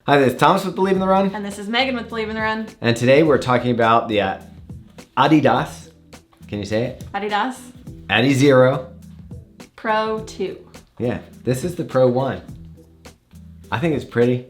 Hi, this is Thomas with Believe in the Run. And this is Megan with Believe in the Run. And today we're talking about the Adidas. Can you say it? Adidas. Adizero Pro 2. Yeah, this is the Pro 1. I think it's pretty,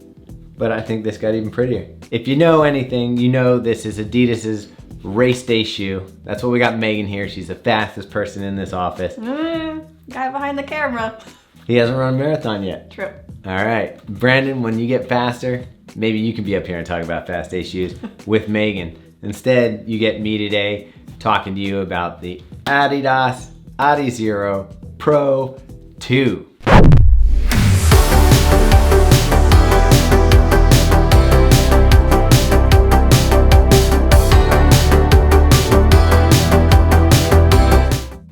but I think this got even prettier. If you know anything, you know this is Adidas's race day shoe. That's what we got Meaghan here. She's the fastest person in this office. Guy behind the camera. He hasn't run a marathon yet. True. All right, Brandon, when you get faster, maybe you can be up here and talk about fast day shoes with Meaghan. Instead, you get me today talking to you about the Adidas Adizero Pro 2.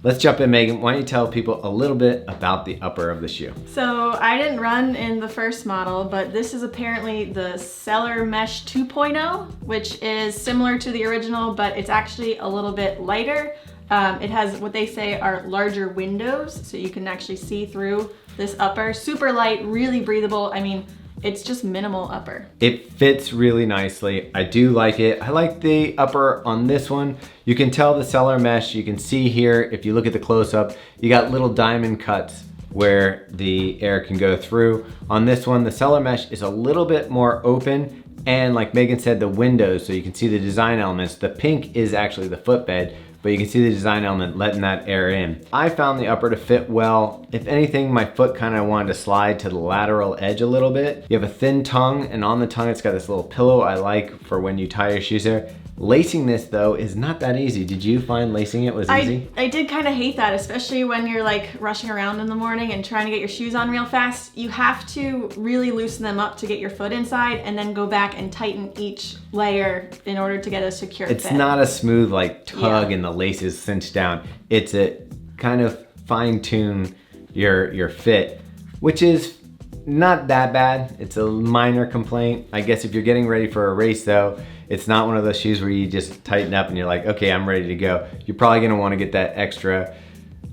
Let's jump in, Meaghan. Why don't you tell people a little bit about the upper of the shoe? So I didn't run in the first model, but this is apparently the Cellar Mesh 2.0, which is similar to the original, but it's actually a little bit lighter. It has what they say are larger windows, so you can actually see through this upper. Super light, really breathable. I mean, it's just minimal upper. It fits really nicely. I do like it. I like the upper on this one. You can tell the Cellar Mesh. You can see here, if you look at the close-up, you got little diamond cuts where the air can go through. On this one, the Cellar Mesh is a little bit more open, and like Meaghan said, the windows, so you can see the design elements. The pink is actually the footbed, but you can see the design element letting that air in. I found the upper to fit well. If anything, my foot kind of wanted to slide to the lateral edge a little bit. You have a thin tongue, and on the tongue it's got this little pillow I like for when you tie your shoes there. Lacing this though is not that easy. Did you find lacing it was easy? I did kind of hate that, especially when you're like rushing around in the morning and trying to get your shoes on real fast. You have to really loosen them up to get your foot inside and then go back and tighten each layer in order to get a secure fit. It's not a smooth like tug and the laces cinch down. It's a kind of fine tune your fit, which is not that bad. It's a minor complaint. I guess if you're getting ready for a race though, it's not one of those shoes where you just tighten up and you're like, okay, I'm ready to go. You're probably gonna wanna get that extra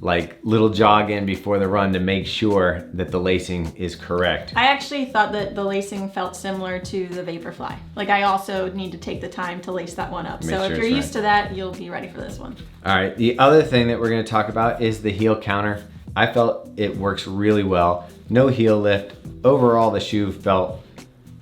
like little jog in before the run to make sure that the lacing is correct. I actually thought that the lacing felt similar to the Vaporfly. Like I also need to take the time to lace that one up. So if you're used to that, you'll be ready for this one. All right, the other thing that we're gonna talk about is the heel counter. I felt it works really well. No heel lift. Overall, the shoe felt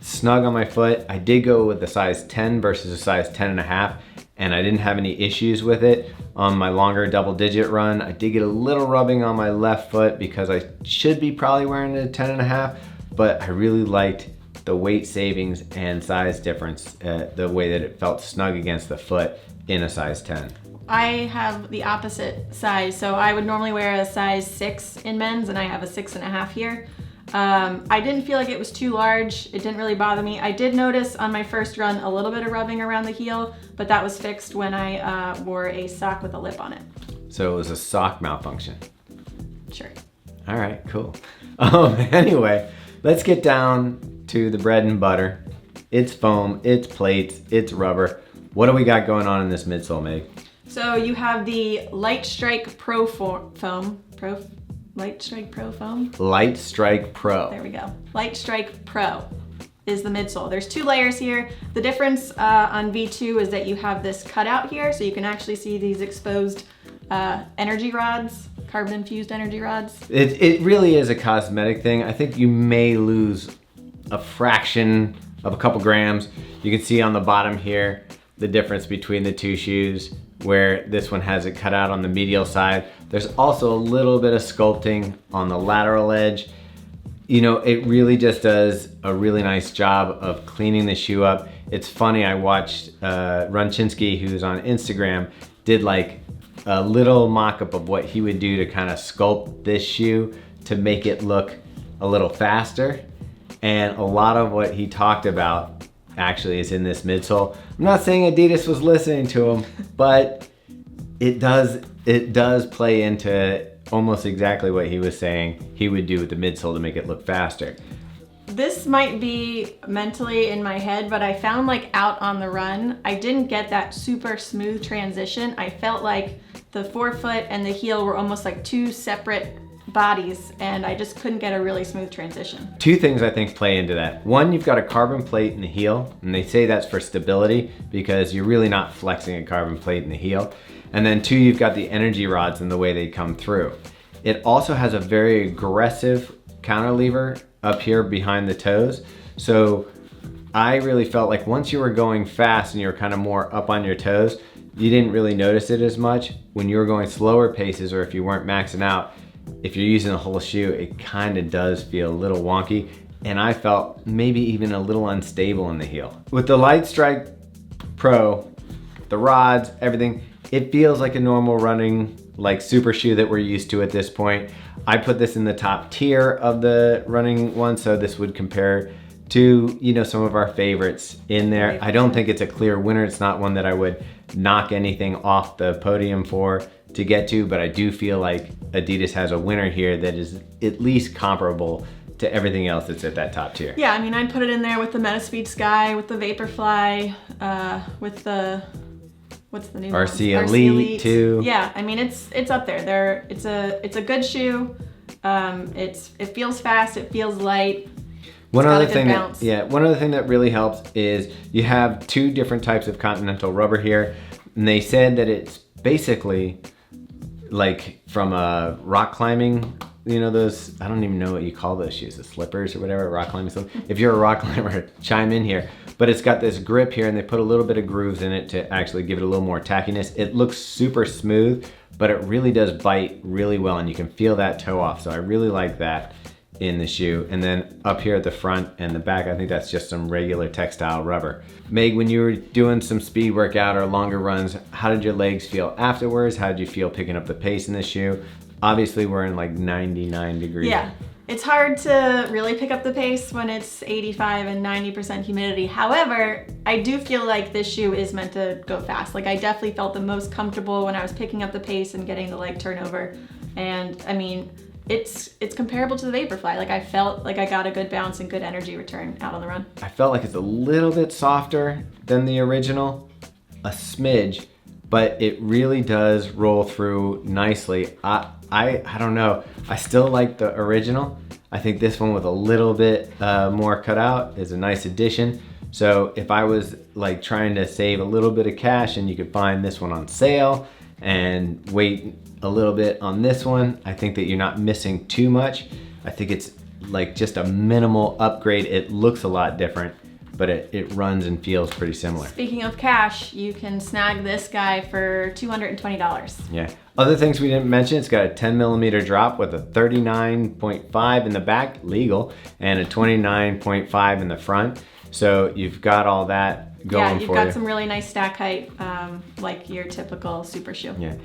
snug on my foot. I did go with the size 10 versus a size 10.5, and I didn't have any issues with it. On my longer double digit run, I did get a little rubbing on my left foot because I should be probably wearing a 10.5, but I really liked the weight savings and size difference, the way that it felt snug against the foot in a size 10. I have the opposite size, so I would normally wear a size 6 in men's, and I have a 6.5 here. I didn't feel like it was too large. It didn't really bother me. I did notice on my first run a little bit of rubbing around the heel, but that was fixed when I wore a sock with a lip on it. So it was a sock malfunction. Sure. All right, cool. Anyway, let's get down to the bread and butter. It's foam, it's plates, it's rubber. What do we got going on in this midsole, Meg? So you have the Lightstrike Pro foam. Lightstrike Pro foam? Lightstrike Pro. There we go. Lightstrike Pro is the midsole. There's 2 layers here. The difference on V2 is that you have this cutout here, so you can actually see these exposed energy rods, carbon infused energy rods. It really is a cosmetic thing. I think you may lose a fraction of a couple grams. You can see on the bottom here the difference between the 2 shoes, where this one has it cut out on the medial side. There's also a little bit of sculpting on the lateral edge. You know, it really just does a really nice job of cleaning the shoe up. It's funny, I watched Runchinsky, who's on Instagram, did like a little mock-up of what he would do to kind of sculpt this shoe to make it look a little faster. And a lot of what he talked about actually is in this midsole. I'm not saying Adidas was listening to him, but it does play into almost exactly what he was saying he would do with the midsole to make it look faster. This might be mentally in my head, but I found like out on the run, I didn't get that super smooth transition. I felt like the forefoot and the heel were almost like 2 separate bodies, and I just couldn't get a really smooth transition. Two things I think play into that. One, you've got a carbon plate in the heel, and they say that's for stability because you're really not flexing a carbon plate in the heel. And then two, you've got the energyRODS and the way they come through. It also has a very aggressive counter lever up here behind the toes. So I really felt like once you were going fast and you were kind of more up on your toes, you didn't really notice it as much. When you were going slower paces or if you weren't maxing out, if you're using the whole shoe, it kind of does feel a little wonky. And I felt maybe even a little unstable in the heel. With the Lightstrike Pro, the rods, everything, it feels like a normal running like super shoe that we're used to at this point. I put this in the top tier of the running one, so this would compare to, you know, some of our favorites in there. I don't think it's a clear winner. It's not one that I would knock anything off the podium for to get to, but I do feel like Adidas has a winner here that is at least comparable to everything else that's at that top tier. Yeah, I mean, I'd put it in there with the Metaspeed Sky, with the Vaporfly, with the, what's the new RC one? Elite too. Yeah, I mean, it's up there. It's a good shoe. It feels fast, it feels light. One other thing that really helps is you have two different types of Continental rubber here, and they said that it's basically like from a rock climbing, you know, those, I don't even know what you call those shoes, the slippers or whatever, rock climbing stuff. If you're a rock climber, chime in here. But it's got this grip here and they put a little bit of grooves in it to actually give it a little more tackiness. It looks super smooth, but it really does bite really well and you can feel that toe off. So I really like that in the shoe. And then up here at the front and the back, I think that's just some regular textile rubber. Meg, when you were doing some speed workout or longer runs, how did your legs feel afterwards? How did you feel picking up the pace in the shoe? Obviously we're in like 99 degrees. Yeah, it's hard to really pick up the pace when it's 85 and 90% humidity. However, I do feel like this shoe is meant to go fast. Like I definitely felt the most comfortable when I was picking up the pace and getting the leg turnover. And I mean, it's comparable to the Vaporfly. Like I felt like I got a good bounce and good energy return out on the run. I felt like it's a little bit softer than the original, a smidge, but it really does roll through nicely. I don't know, I still like the original. I think this one with a little bit more cut out is a nice addition. So if I was like trying to save a little bit of cash and you could find this one on sale and wait a little bit on this one, I think that you're not missing too much. I think it's like just a minimal upgrade. It looks a lot different, but it runs and feels pretty similar. Speaking of cash, you can snag this guy for $220. Yeah. Other things we didn't mention, it's got a 10mm drop with a 39.5 in the back, legal, and a 29.5 in the front. So you've got all that going for you. Yeah, you've got some really nice stack height, like your typical super shoe. Yeah.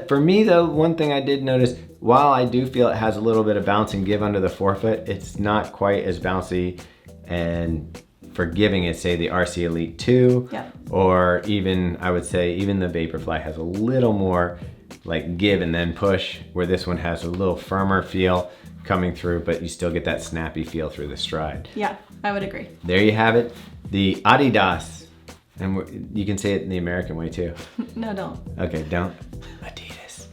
For me though, one thing I did notice, while I do feel it has a little bit of bounce and give under the forefoot, it's not quite as bouncy and forgiving as say the RC Elite 2, or even, I would say, even the Vaporfly has a little more like give and then push, where this one has a little firmer feel coming through, but you still get that snappy feel through the stride. Yeah, I would agree. There you have it, the Adidas, and you can say it in the American way too. No, don't. Okay, don't. Adidas.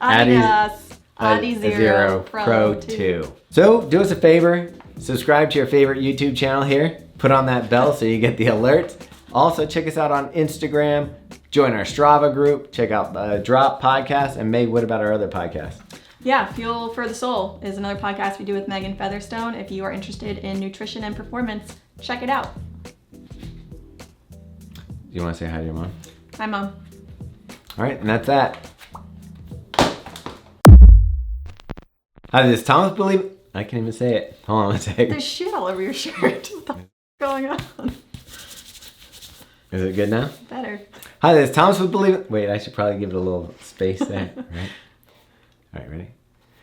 Adidas. Adizero Pro 2. So do us a favor, subscribe to your favorite YouTube channel here, put on that bell so you get the alerts. Also check us out on Instagram, join our Strava group, check out the Drop podcast, and Meg, what about our other podcast? Yeah, Fuel for the Soul is another podcast we do with Meaghan Featherstone. If you are interested in nutrition and performance, check it out. Do you want to say hi to your mom? Hi, Mom. All right, and that's that. How does Thomas believe? I can't even say it. Hold on a second. There's shit all over your shirt. What the f going on? Is it good now? Better. Hi, this Thomas would believe it. Wait, I should probably give it a little space there. Right? All right, ready?